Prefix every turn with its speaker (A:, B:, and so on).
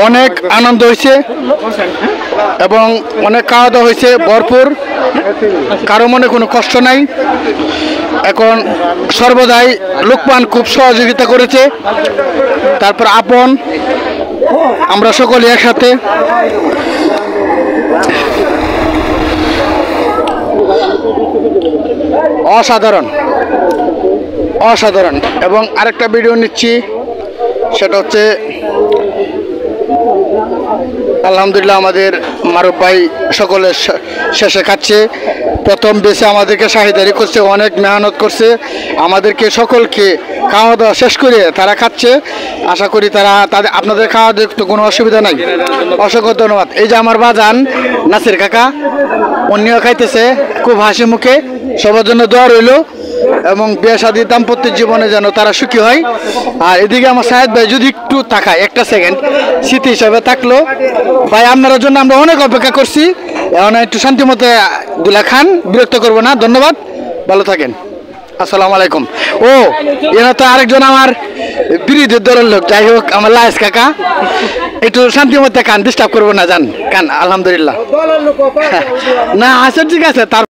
A: অনেক আনন্দ হয়েছে এবং অনেক খাওয়া দাওয়া হয়েছে ভরপুর, কারো মনে কোনো কষ্ট নাই। এখন সর্বদাই লোকমান খুব সহযোগিতা করেছে, তারপর আপন আমরা সকলে একসাথে। অসাধারণ অসাধারণ। এবং আরেকটা ভিডিও নিচ্ছি, সেটা হচ্ছে আলহামদুলিল্লাহ আমাদের মারুফ ভাই সকলে শেষে খাচ্ছে। প্রথম বেছে আমাদেরকে শাহিদারি করছে, অনেক মেহনত করছে, আমাদেরকে সকলকে খাওয়া দাওয়া শেষ করে তারা খাচ্ছে। আশা করি তাদের আপনাদের খাওয়া দাওয়া তো কোনো অসুবিধা নাই। অসংখ্য ধন্যবাদ। এই যে আমার বাজান নাসির কাকা, উনিও খাইতেছে খুব হাসি মুখে। সবার জন্য দোয়া রইল এবং বিয়ে শাদী দাম্পত্য জীবনে যেন তারা সুখী হয়। আর এদিকে আমার সাহেদ ভাই যদি একটু তাকায়, একটা সেকেন্ড স্মৃতি হিসাবে থাকলো। ভাই আপনার জন্য আমরা অনেক অপেক্ষা করছি, এখন একটু শান্তি মতো দুলা খান, বিরক্ত করবো না। ধন্যবাদ, ভালো থাকেন, আসসালামু আলাইকুম। ও এরা তো আরেকজন আমার বিরোধী দলের লোক, যাই হোক আমার লায়েস কাকা, একটু শান্তি মতো খান, ডিস্টার্ব করবো না, যান খান। আলহামদুলিল্লাহ না আচ্ছা ঠিক আছে। তার